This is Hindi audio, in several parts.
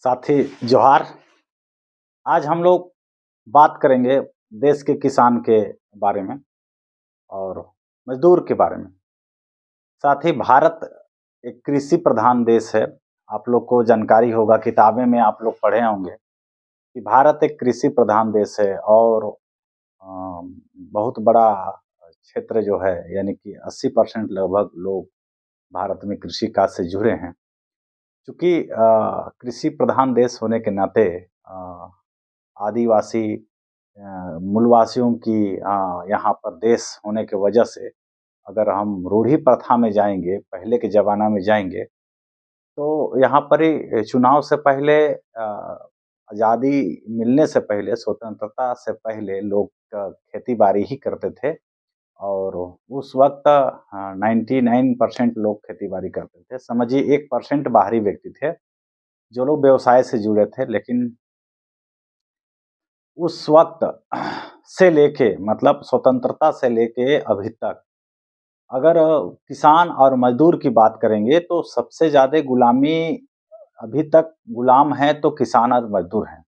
साथी जोहार। आज हम लोग बात करेंगे देश के किसान के बारे में और मजदूर के बारे में। साथ ही भारत एक कृषि प्रधान देश है। आप लोग को जानकारी होगा, किताबें में आप लोग पढ़े होंगे कि भारत एक कृषि प्रधान देश है और बहुत बड़ा क्षेत्र जो है, यानी कि 80% लगभग लोग भारत में कृषि कार्य से जुड़े हैं। चूँकि कृषि प्रधान देश होने के नाते आदिवासी मूलवासियों की यहाँ पर देश होने की वजह से अगर हम रूढ़ी प्रथा में जाएंगे, पहले के ज़माना में जाएंगे, तो यहाँ पर ही चुनाव से पहले आज़ादी मिलने से पहले, स्वतंत्रता से पहले लोग खेती बाड़ी ही करते थे और उस वक्त 99% लोग खेती बाड़ी करते थे। समझिए 1% बाहरी व्यक्ति थे जो लोग व्यवसाय से जुड़े थे। लेकिन उस वक्त से लेके, मतलब स्वतंत्रता से लेके अभी तक अगर किसान और मजदूर की बात करेंगे तो सबसे ज़्यादा गुलामी अभी तक गुलाम है तो किसान और मजदूर हैं।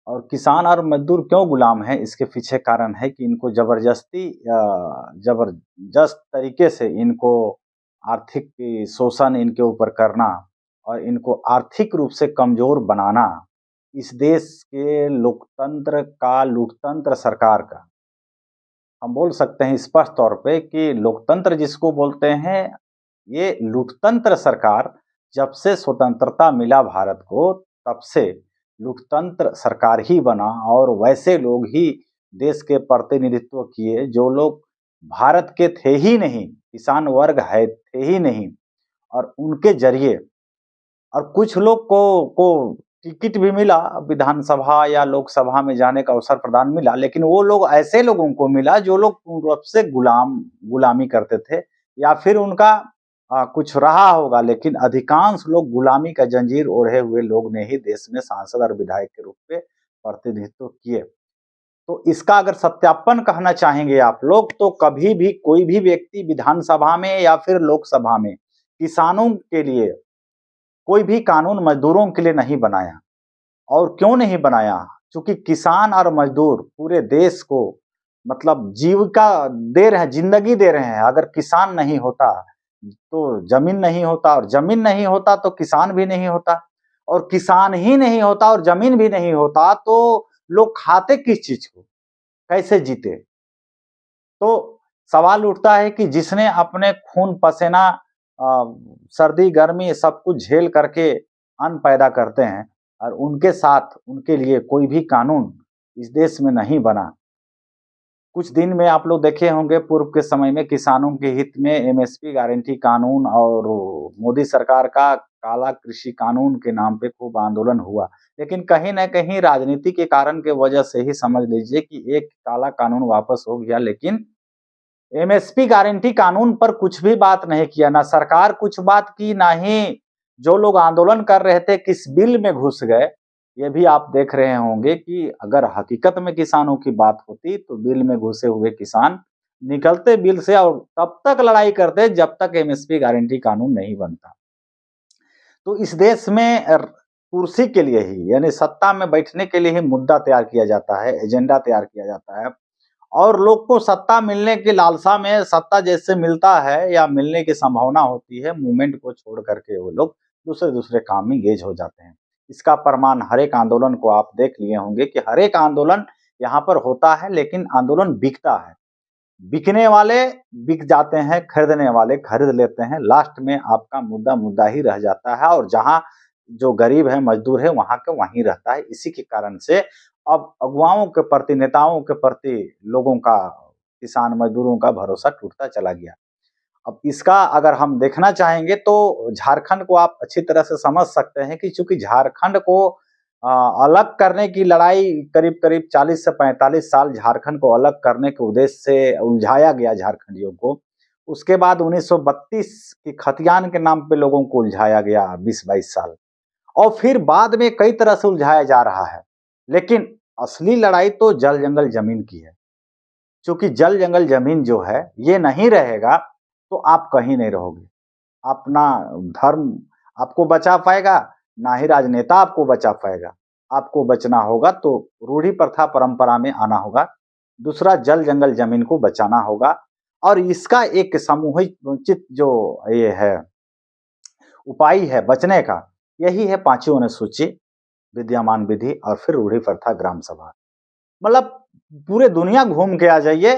और किसान और मजदूर क्यों गुलाम है, इसके पीछे कारण है कि इनको जबरदस्त तरीके से इनको आर्थिक शोषण इनके ऊपर करना और इनको आर्थिक रूप से कमज़ोर बनाना इस देश के लोकतंत्र का, लूटतंत्र सरकार का, हम बोल सकते हैं स्पष्ट तौर पे कि लोकतंत्र जिसको बोलते हैं, ये लूटतंत्र सरकार जब से स्वतंत्रता मिला भारत को, तब से लूटतंत्र सरकार ही बना और वैसे लोग ही देश के प्रतिनिधित्व किए जो लोग भारत के थे ही नहीं, किसान वर्ग है थे ही नहीं। और उनके जरिए और कुछ लोग को टिकट भी मिला, विधानसभा या लोकसभा में जाने का अवसर प्रदान मिला, लेकिन वो लोग ऐसे लोगों को मिला जो लोग पूर्ण रूप से गुलामी करते थे या फिर उनका कुछ रहा होगा, लेकिन अधिकांश लोग गुलामी का जंजीर ओढ़े हुए लोग ने ही देश में सांसद और विधायक के रूप में प्रतिनिधित्व किए। तो इसका अगर सत्यापन कहना चाहेंगे आप लोग, तो कभी भी कोई भी व्यक्ति विधानसभा में या फिर लोकसभा में किसानों के लिए कोई भी कानून मजदूरों के लिए नहीं बनाया। और क्यों नहीं बनाया? क्योंकि किसान और मजदूर पूरे देश को मतलब जीविका दे रहे हैं, जिंदगी दे रहे हैं। अगर किसान नहीं होता तो जमीन नहीं होता, और जमीन नहीं होता तो किसान भी नहीं होता, और किसान ही नहीं होता और जमीन भी नहीं होता तो लोग खाते किस चीज को, कैसे जीते? तो सवाल उठता है कि जिसने अपने खून पसीना, सर्दी गर्मी सब कुछ झेल करके अन्न पैदा करते हैं, और उनके साथ उनके लिए कोई भी कानून इस देश में नहीं बना। कुछ दिन में आप लोग देखे होंगे, पूर्व के समय में किसानों के हित में एमएसपी गारंटी कानून और मोदी सरकार का काला कृषि कानून के नाम पे खूब आंदोलन हुआ। लेकिन कहीं न कहीं राजनीति के कारण के वजह से ही समझ लीजिए कि एक काला कानून वापस हो गया, लेकिन एमएसपी गारंटी कानून पर कुछ भी बात नहीं किया। ना सरकार कुछ बात की, ना ही जो लोग आंदोलन कर रहे थे किस बिल में घुस गए। ये भी आप देख रहे होंगे कि अगर हकीकत में किसानों की बात होती तो बिल में घुसे हुए किसान निकलते बिल से और तब तक लड़ाई करते जब तक एमएसपी गारंटी कानून नहीं बनता। तो इस देश में कुर्सी के लिए ही, यानी सत्ता में बैठने के लिए ही मुद्दा तैयार किया जाता है, एजेंडा तैयार किया जाता है। और लोग को सत्ता मिलने की लालसा में, सत्ता जैसे मिलता है या मिलने की संभावना होती है, मूवमेंट को छोड़ करके वो लोग दूसरे दूसरे काम में एंगेज हो जाते हैं। इसका प्रमाण हर एक आंदोलन को आप देख लिए होंगे कि हर एक आंदोलन यहाँ पर होता है, लेकिन आंदोलन बिकता है। बिकने वाले बिक जाते हैं, खरीदने वाले खरीद लेते हैं। लास्ट में आपका मुद्दा मुद्दा ही रह जाता है, और जहाँ जो गरीब है, मजदूर है, वहाँ के वहीं रहता है। इसी के कारण से अब अगुवाओं के प्रति, नेताओं के प्रति लोगों का, किसान मजदूरों का भरोसा टूटता चला गया। अब इसका अगर हम देखना चाहेंगे तो झारखंड को आप अच्छी तरह से समझ सकते हैं कि चूंकि झारखंड को अलग करने की लड़ाई करीब करीब 40 से 45 साल झारखंड को अलग करने के उद्देश्य से उलझाया गया झारखंडियों को। उसके बाद 1932 की खतियान के नाम पे लोगों को उलझाया गया 20-22 साल, और फिर बाद में कई तरह से उलझाया जा रहा है। लेकिन असली लड़ाई तो जल जंगल जमीन की है। क्योंकि जल जंगल जमीन जो है, ये नहीं रहेगा तो आप कहीं नहीं रहोगे। अपना धर्म आपको बचा पाएगा, ना ही राजनेता आपको बचा पाएगा। आपको बचना होगा तो रूढ़ी प्रथा परंपरा में आना होगा। दूसरा, जल जंगल जमीन को बचाना होगा और इसका एक सामूहिक उचित जो ये है उपाय है बचने का, यही है पांचवी अनुसूची, विद्यमान विधि और फिर रूढ़ी प्रथा ग्राम सभा। मतलब पूरे दुनिया घूम के आ जाइए,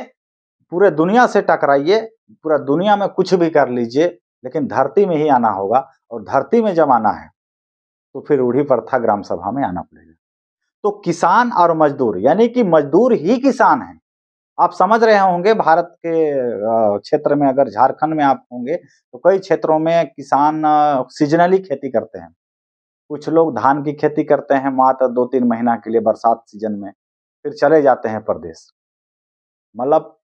पूरे दुनिया से टकराइए, पूरा दुनिया में कुछ भी कर लीजिए, लेकिन धरती में ही आना होगा और धरती में जब आना है तो फिर रूढ़ी प्रथा ग्राम सभा में आना पड़ेगा। तो किसान और मजदूर, यानी कि मजदूर ही किसान है। आप समझ रहे होंगे भारत के क्षेत्र में, अगर झारखंड में आप होंगे तो कई क्षेत्रों में किसान सीजनली खेती करते हैं। कुछ लोग धान की खेती करते हैं मात्र 2-3 महीना के लिए बरसात सीजन में, फिर चले जाते हैं प्रदेश। मतलब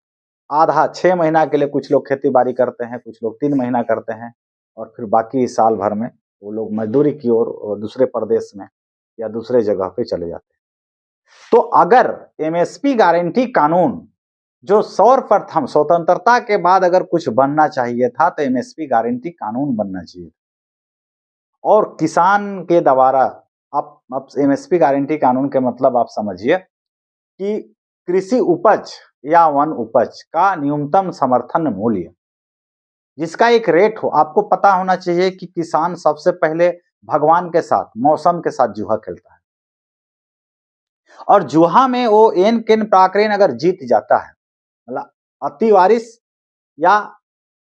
आधा 6 महीना के लिए कुछ लोग खेती बाड़ी करते हैं, कुछ लोग 3 महीना करते हैं और फिर बाकी साल भर में वो लोग मजदूरी की ओर दूसरे प्रदेश में या दूसरे जगह पे चले जाते हैं। तो अगर एमएसपी गारंटी कानून जो सर्वप्रथम स्वतंत्रता के बाद अगर कुछ बनना चाहिए था तो एमएसपी गारंटी कानून बनना चाहिए और किसान के द्वारा आप एमएसपी गारंटी कानून के मतलब आप समझिए कि कृषि उपज या वन उपज का न्यूनतम समर्थन मूल्य जिसका एक रेट हो। आपको पता होना चाहिए कि किसान सबसे पहले भगवान के साथ, मौसम के साथ जुआ खेलता है और जुआ में वो एन केन प्राक्रेन अगर जीत जाता है, मतलब अति वारिस या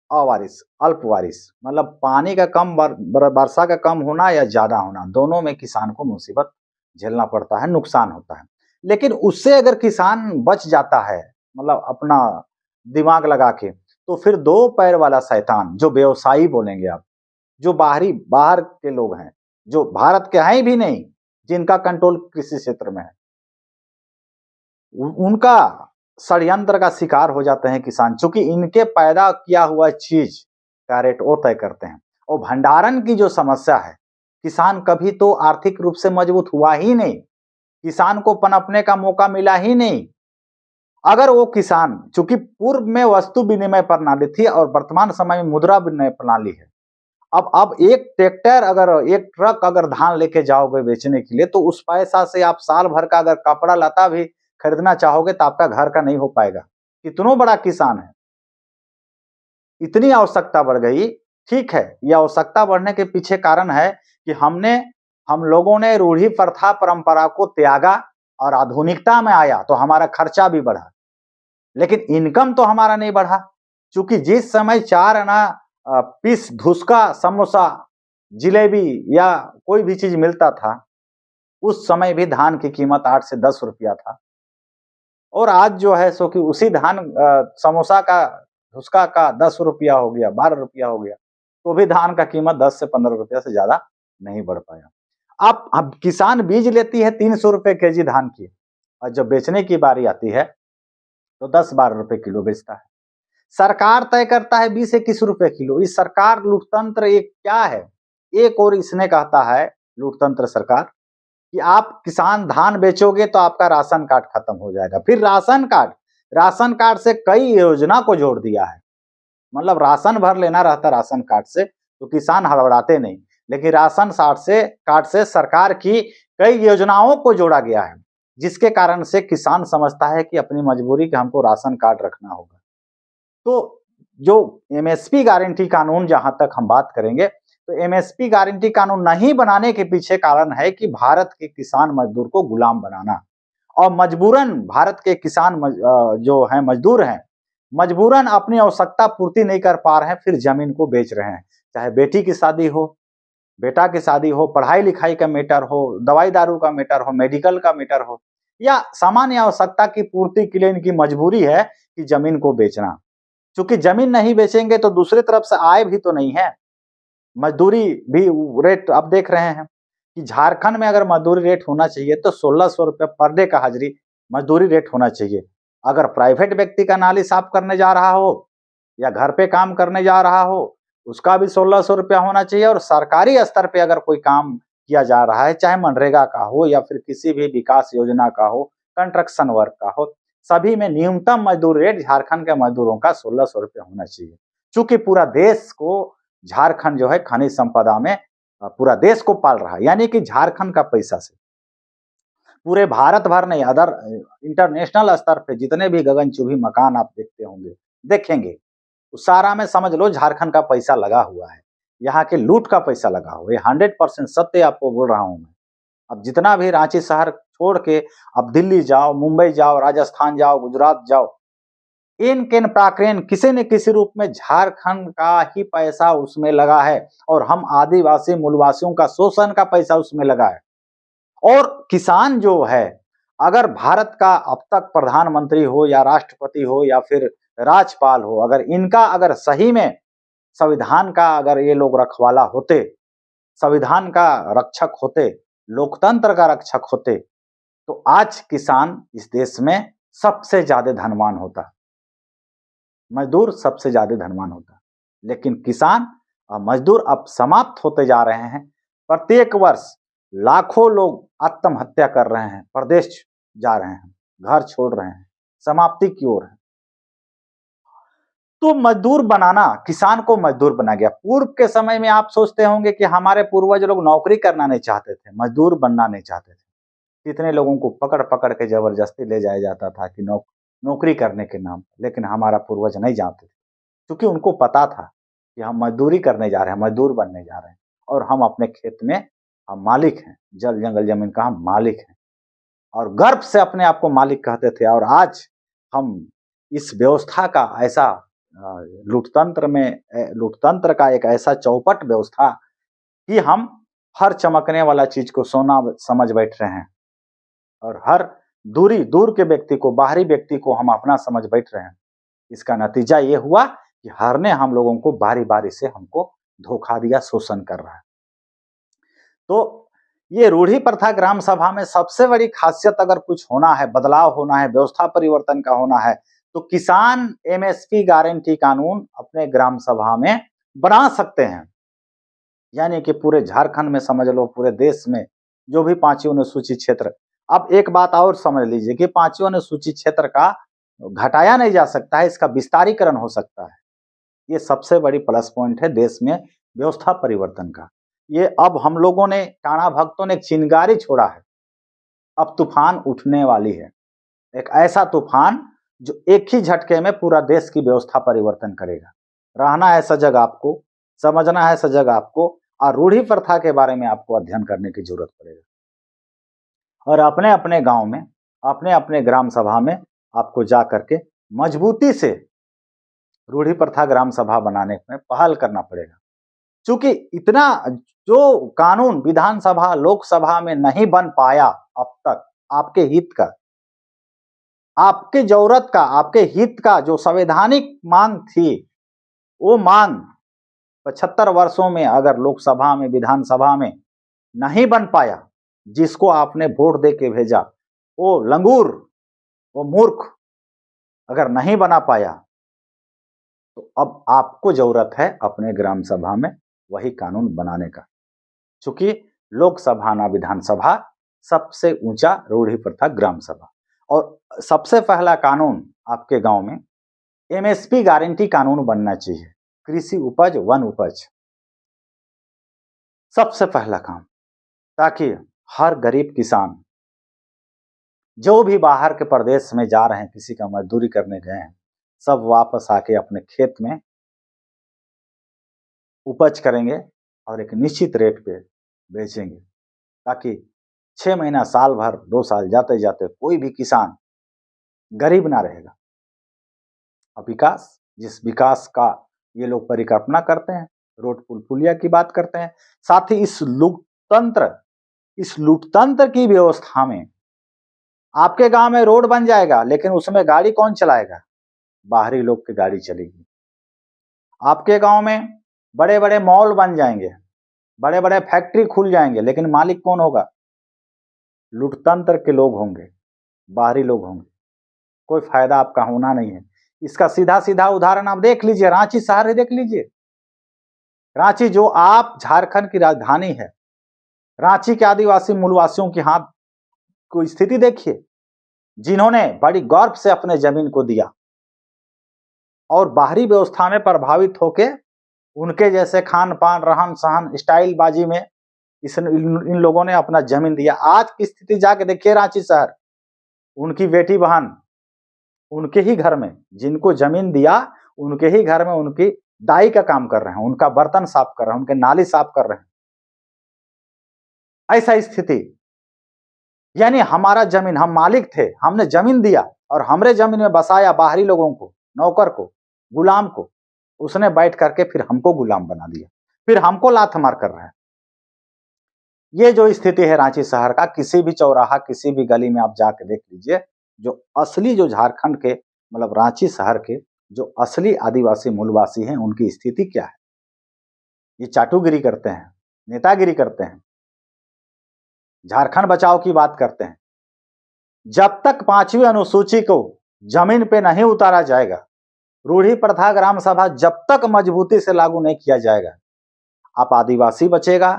अवारिस, अल्प वारिस, मतलब पानी का कम, वर्षा का कम होना या ज्यादा होना, दोनों में किसान को मुसीबत झेलना पड़ता है, नुकसान होता है। लेकिन उससे अगर किसान बच जाता है, मतलब अपना दिमाग लगा के, तो फिर दो पैर वाला शैतान, जो व्यवसायी बोलेंगे आप, जो बाहर के लोग हैं, जो भारत के हैं भी नहीं, जिनका कंट्रोल कृषि क्षेत्र में है, उनका षड्यंत्र का शिकार हो जाते हैं किसान, चूंकि इनके पैदा किया हुआ चीज का रेट वो तय करते हैं। और भंडारण की जो समस्या है, किसान कभी तो आर्थिक रूप से मजबूत हुआ ही नहीं, किसान को पनपने का मौका मिला ही नहीं। अगर वो किसान, चूंकि पूर्व में वस्तु विनिमय प्रणाली थी और वर्तमान समय में मुद्रा विनिमय प्रणाली है, अब एक ट्रैक्टर अगर, एक ट्रक अगर धान लेके जाओगे बेचने के लिए, तो उस पैसा से आप साल भर का अगर कपड़ा लता भी खरीदना चाहोगे तो आपका घर का नहीं हो पाएगा। कितना बड़ा किसान है, इतनी आवश्यकता बढ़ गई। ठीक है, यह आवश्यकता बढ़ने के पीछे कारण है कि हम लोगों ने रूढ़ी प्रथा परंपरा को त्यागा और आधुनिकता में आया तो हमारा खर्चा भी बढ़ा, लेकिन इनकम तो हमारा नहीं बढ़ा। चूंकि जिस समय 4 आना पीस धुसका, समोसा, जिलेबी या कोई भी चीज मिलता था, उस समय भी धान की कीमत 8 से 10 रुपया था। और आज जो है सो कि उसी धान समोसा का, धुसका का 10 रुपया हो गया, 12 रुपया हो गया, तो भी धान का कीमत 10 से 15 रुपया से ज्यादा नहीं बढ़ पाया। अब किसान बीज लेती है 300 रुपए केजी धान की, और जब बेचने की बारी आती है तो 10-12 रुपए किलो बेचता है। सरकार तय करता है 20-21 रुपए किलो। इस सरकार लूटतंत्र एक क्या है? एक और इसने कहता है लूटतंत्र सरकार कि आप किसान धान बेचोगे तो आपका राशन कार्ड खत्म हो जाएगा। फिर राशन कार्ड से कई योजना को जोड़ दिया है। मतलब राशन भर लेना रहता राशन कार्ड से तो किसान हड़बड़ाते नहीं, लेकिन राशन कार्ड से सरकार की कई योजनाओं को जोड़ा गया है, जिसके कारण से किसान समझता है कि अपनी मजबूरी कि हमको राशन कार्ड रखना होगा। तो जो एमएसपी गारंटी कानून, जहां तक हम बात करेंगे, तो एमएसपी गारंटी कानून नहीं बनाने के पीछे कारण है कि भारत के किसान मजदूर को गुलाम बनाना, और मजबूरन भारत के किसान जो हैं मजदूर हैं, मजबूरन अपनी आवश्यकता पूर्ति नहीं कर पा रहे हैं, फिर जमीन को बेच रहे हैं। चाहे बेटी की शादी हो, बेटा की शादी हो, पढ़ाई लिखाई का मैटर हो, दवाई दारू का मैटर हो, मेडिकल का मैटर हो, या सामान्य आवश्यकता की पूर्ति के लिए इनकी मजबूरी है कि जमीन को बेचना। चूंकि जमीन नहीं बेचेंगे तो दूसरी तरफ से आय भी तो नहीं है। मजदूरी भी रेट अब देख रहे हैं कि झारखंड में अगर मजदूरी रेट होना चाहिए तो 1600 रुपये पर डे का हाजिरी मजदूरी रेट होना चाहिए। अगर प्राइवेट व्यक्ति का नाली साफ करने जा रहा हो या घर पे काम करने जा रहा हो, उसका भी 1600 रुपया होना चाहिए। और सरकारी स्तर पे अगर कोई काम किया जा रहा है, चाहे मनरेगा का हो या फिर किसी भी विकास योजना का हो, कंस्ट्रक्शन वर्क का हो, सभी में न्यूनतम मजदूर रेट झारखंड के मजदूरों का 1600 रुपया होना चाहिए। चूंकि पूरा देश को झारखंड जो है खनिज संपदा में पूरा देश को पाल रहा है, यानी कि झारखंड का पैसा से पूरे भारत भर नहीं, अदर इंटरनेशनल स्तर पे जितने भी गगनचुंबी मकान आप देखते होंगे, देखेंगे, उस सारा में समझ लो झारखंड का पैसा लगा हुआ है, यहाँ के लूट का पैसा लगा हुआ है। 100% सत्य आपको बोल रहा हूं मैं। अब जितना भी रांची शहर छोड़ के अब दिल्ली जाओ, मुंबई जाओ, राजस्थान जाओ, गुजरात जाओ, इन किन प्राक्रेन किसी न किसी रूप में झारखंड का ही पैसा उसमें लगा है, और हम आदिवासी मूलवासियों का शोषण का पैसा उसमें लगा है। और किसान जो है, अगर भारत का अब तक प्रधानमंत्री हो या राष्ट्रपति हो या फिर राज्यपाल हो, अगर इनका अगर सही में संविधान का अगर ये लोग रखवाला होते, संविधान का रक्षक होते, लोकतंत्र का रक्षक होते, तो आज किसान इस देश में सबसे ज्यादा धनवान होता, मजदूर सबसे ज्यादा धनवान होता। लेकिन किसान और मजदूर अब समाप्त होते जा रहे हैं। प्रत्येक वर्ष लाखों लोग आत्महत्या कर रहे हैं, प्रदेश जा रहे हैं, घर छोड़ रहे हैं, समाप्ति की ओर है। तो मजदूर बनाना, किसान को मजदूर बना गया। पूर्व के समय में आप सोचते होंगे कि हमारे पूर्वज लोग नौकरी करना नहीं चाहते थे, मजदूर बनना नहीं चाहते थे। कितने लोगों को पकड़ पकड़ के जबरदस्ती ले जाया जाता था कि नौकरी करने के नाम पर, लेकिन हमारा पूर्वज नहीं जानते थे, क्योंकि उनको पता था कि हम मजदूरी करने जा रहे हैं, मजदूर बनने जा रहे हैं, और हम अपने खेत में हम मालिक हैं, जल जंगल जमीन का हम मालिक हैं, और गर्व से अपने आप को मालिक कहते थे। और आज हम इस व्यवस्था का ऐसा लूटतंत्र का एक ऐसा चौपट व्यवस्था कि हम हर चमकने वाला चीज को सोना समझ बैठ रहे हैं, और हर दूर के व्यक्ति को, बाहरी व्यक्ति को हम अपना समझ बैठ रहे हैं। इसका नतीजा ये हुआ कि हर ने हम लोगों को बारी बारी से हमको धोखा दिया, शोषण कर रहा है। तो ये रूढ़ी प्रथा ग्राम सभा में सबसे बड़ी खासियत अगर कुछ होना है, बदलाव होना है, व्यवस्था परिवर्तन का होना है, तो किसान एमएसपी गारंटी कानून अपने ग्राम सभा में बना सकते हैं। यानी कि पूरे झारखंड में समझ लो, पूरे देश में जो भी पांचवी अनुसूचित क्षेत्र, अब एक बात और समझ लीजिए कि पांचवी अनुसूचित क्षेत्र का घटाया नहीं जा सकता है, इसका विस्तारीकरण हो सकता है। ये सबसे बड़ी प्लस पॉइंट है देश में व्यवस्था परिवर्तन का। ये अब हम लोगों ने, टाणा भक्तों ने एक चिंगारी छोड़ा है, अब तूफान उठने वाली है, एक ऐसा तूफान जो एक ही झटके में पूरा देश की व्यवस्था परिवर्तन करेगा। रहना है सजग आपको, समझना है सजग आपको, और रूढ़ी प्रथा के बारे में आपको अध्ययन करने की जरूरत पड़ेगा, और अपने अपने गांव में, अपने अपने ग्राम सभा में आपको जा करके मजबूती से रूढ़ी प्रथा ग्राम सभा बनाने में पहल करना पड़ेगा। क्योंकि इतना जो कानून विधानसभा, लोकसभा में नहीं बन पाया अब तक, आपके हित का, आपके जरूरत का, आपके हित का जो संवैधानिक मांग थी, वो मांग 75 वर्षों में अगर लोकसभा में, विधानसभा में नहीं बन पाया, जिसको आपने वोट दे के भेजा, वो लंगूर, वो मूर्ख अगर नहीं बना पाया, तो अब आपको जरूरत है अपने ग्राम सभा में वही कानून बनाने का। चूंकि लोकसभा ना विधानसभा, सबसे ऊंचा रूढ़ी प्रथा ग्राम सभा। और सबसे पहला कानून आपके गांव में एमएसपी गारंटी कानून बनना चाहिए, कृषि उपज, वन उपज, सबसे पहला काम, ताकि हर गरीब किसान जो भी बाहर के प्रदेश में जा रहे हैं, किसी का मजदूरी करने गए हैं, सब वापस आके अपने खेत में उपज करेंगे और एक निश्चित रेट पे बेचेंगे, ताकि 6 महीना, साल भर, 2 साल जाते जाते कोई भी किसान गरीब ना रहेगा। और विकास, जिस विकास का ये लोग परिकल्पना करते हैं, रोड पुल पुलिया की बात करते हैं, साथ ही इस लूटतंत्र की व्यवस्था में आपके गांव में रोड बन जाएगा, लेकिन उसमें गाड़ी कौन चलाएगा? बाहरी लोग की गाड़ी चलेगी। आपके गांव में बड़े बड़े मॉल बन जाएंगे, बड़े बड़े फैक्ट्री खुल जाएंगे, लेकिन मालिक कौन होगा? लूटतंत्र के लोग होंगे, बाहरी लोग होंगे। कोई फायदा आपका होना नहीं है। इसका सीधा सीधा उदाहरण आप देख लीजिए, रांची शहर ही देख लीजिए। रांची जो आप झारखंड की राजधानी है, रांची के आदिवासी मूलवासियों की हाथ को स्थिति देखिए, जिन्होंने बड़ी गौरव से अपने जमीन को दिया और बाहरी व्यवस्था में प्रभावित होके उनके जैसे खान पान रहन सहन स्टाइल बाजी में इन लोगों ने अपना जमीन दिया। आज की स्थिति जाके देखिए रांची शहर, उनकी बेटी बहन उनके ही घर में जिनको जमीन दिया, उनके ही घर में उनकी दाई का काम कर रहे हैं, उनका बर्तन साफ कर रहे हैं, उनके नाली साफ कर रहे हैं। ऐसा स्थिति, यानी हमारा जमीन, हम मालिक थे, हमने जमीन दिया और हमरे जमीन में बसाया बाहरी लोगों को, नौकर को, गुलाम को। उसने बैठ करके फिर हमको गुलाम बना दिया, फिर हमको लात मार कर रहा है। ये जो स्थिति है रांची शहर का, किसी भी चौराहा, किसी भी गली में आप जाके देख लीजिए, जो असली जो झारखंड के मतलब रांची शहर के जो असली आदिवासी मूलवासी हैं, उनकी स्थिति क्या है। ये चाटुगिरी करते हैं, नेतागिरी करते हैं, झारखंड बचाओ की बात करते हैं। जब तक 5वीं अनुसूची को जमीन पे नहीं उतारा जाएगा, रूढ़ी प्रथा ग्राम सभा जब तक मजबूती से लागू नहीं किया जाएगा, आप आदिवासी बचेगा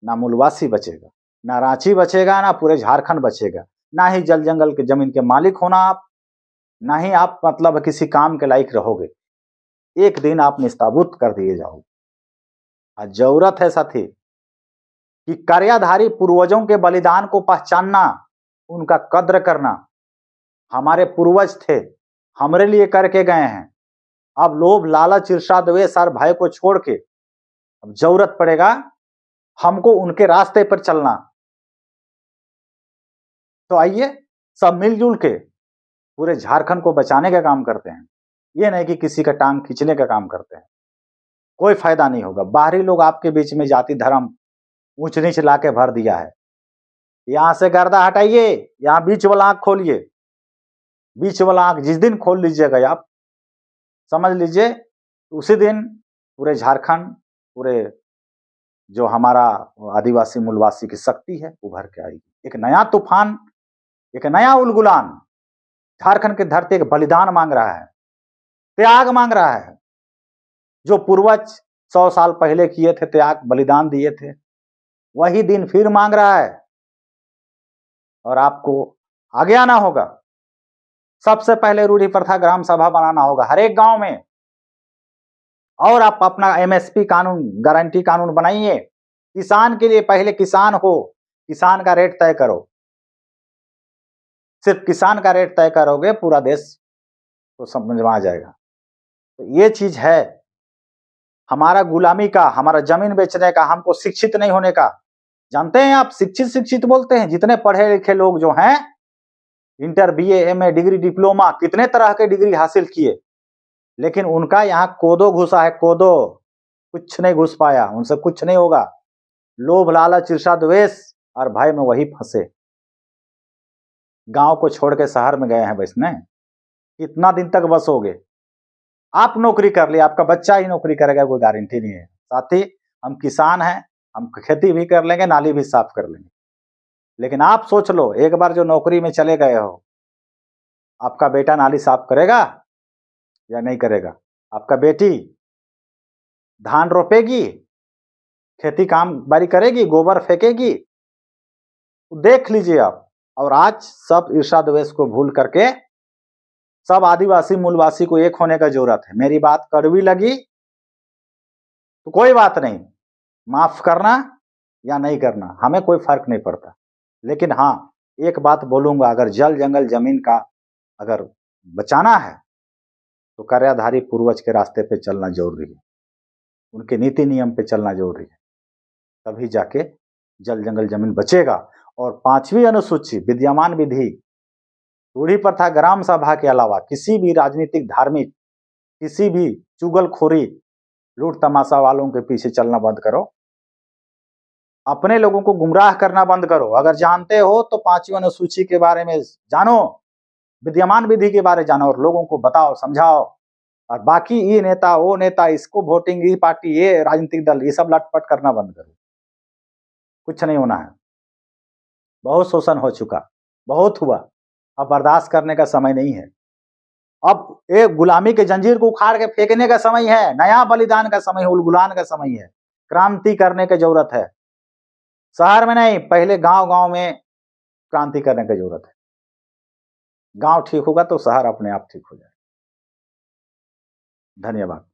ना मूलवासी बचेगा, ना रांची बचेगा, ना पूरे झारखंड बचेगा, ना ही जल जंगल के जमीन के मालिक होना आप, ना ही आप मतलब किसी काम के लायक रहोगे। एक दिन आप निस्ताबूत कर दिए जाओगे। जरूरत है साथी कि कर्याधारी पूर्वजों के बलिदान को पहचानना, उनका कद्र करना। हमारे पूर्वज थे, हमारे लिए करके गए हैं। अब लोभ लालच ईर्ष्या द्वेष और भय को छोड़ के अब जरूरत पड़ेगा हमको उनके रास्ते पर चलना। तो आइए सब मिलजुल के पूरे झारखंड को बचाने का काम करते हैं। ये नहीं कि किसी का टांग खींचने का काम करते हैं, कोई फायदा नहीं होगा। बाहरी लोग आपके बीच में जाति धर्म ऊंच नीच ला के भर दिया है। यहां से गर्दा हटाइए, यहां बीच वाला आंख खोलिए। बीच वाला आंख जिस दिन खोल लीजिएगा आप, समझ लीजिए उसी दिन पूरे झारखंड, पूरे जो हमारा आदिवासी मूलवासी की शक्ति है उभर के आएगी। एक नया तूफान, एक नया उलगुलान झारखंड की धरती एक बलिदान मांग रहा है, त्याग मांग रहा है। जो पूर्वज 100 साल पहले किए थे, त्याग बलिदान दिए थे, वही दिन फिर मांग रहा है। और आपको आगे आना होगा। सबसे पहले रूढ़ी प्रथा ग्राम सभा बनाना होगा हर एक गांव में। और आप अपना एमएसपी कानून, गारंटी कानून बनाइए। किसान के लिए पहले किसान हो, किसान का रेट तय करो। सिर्फ किसान का रेट तय करोगे, पूरा देश को समझ में आ जाएगा। तो ये चीज है हमारा गुलामी का, हमारा जमीन बेचने का, हमको शिक्षित नहीं होने का। जानते हैं आप, शिक्षित बोलते हैं, जितने पढ़े लिखे लोग जो हैं, inter BA MA degree diploma, कितने तरह के डिग्री हासिल किए, लेकिन उनका यहाँ कोदो घुसा है, कोदो। कुछ नहीं घुस पाया, उनसे कुछ नहीं होगा। लोभ लालच ईर्ष्या द्वेष और भय में वही फंसे। गांव को छोड़ के शहर में गए हैं बसने। कितना दिन तक बसोगे? आप नौकरी कर लिए, आपका बच्चा ही नौकरी करेगा, कोई गारंटी नहीं है। साथ ही हम किसान हैं, हम खेती भी कर लेंगे, नाली भी साफ कर लेंगे। लेकिन आप सोच लो, एक बार जो नौकरी में चले गए हो, आपका बेटा नाली साफ करेगा या नहीं करेगा? आपका बेटी धान रोपेगी, खेती काम बाड़ी करेगी, गोबर फेंकेगी? देख लीजिए आप। और आज सब ईर्ष्या द्वेष को भूल करके सब आदिवासी मूलवासी को एक होने का जरूरत है। मेरी बात कड़वी लगी तो कोई बात नहीं, माफ करना या नहीं करना, हमें कोई फर्क नहीं पड़ता। लेकिन हाँ, एक बात बोलूंगा, अगर जल जंगल जमीन का अगर बचाना है तो कर्याधारी पूर्वज के रास्ते पे चलना जरूरी है, उनके नीति नियम पे चलना जरूरी है। तभी जाके जल जंगल जमीन बचेगा। और 5वीं अनुसूची विद्यमान विधि, रूढ़ी प्रथा ग्राम सभा के अलावा किसी भी राजनीतिक, धार्मिक, किसी भी चुगलखोरी, लूट तमाशा वालों के पीछे चलना बंद करो। अपने लोगों को गुमराह करना बंद करो। अगर जानते हो तो 5वीं अनुसूची के बारे में जानो, विद्यमान विधि के बारे जानो और लोगों को बताओ, समझाओ। और बाकी ये नेता, वो नेता, इसको वोटिंग, ये पार्टी, ये राजनीतिक दल, ये सब लटपट करना बंद करो। कुछ नहीं होना है। बहुत शोषण हो चुका, बहुत हुआ, अब बर्दाश्त करने का समय नहीं है। अब एक गुलामी के जंजीर को उखाड़ के फेंकने का समय है, नया बलिदान का समय है, उलगुलान का समय है, क्रांति करने की जरूरत है। शहर में नहीं, पहले गांव गांव में क्रांति करने की जरूरत है। गांव ठीक होगा तो शहर अपने आप ठीक हो जाएगा। धन्यवाद।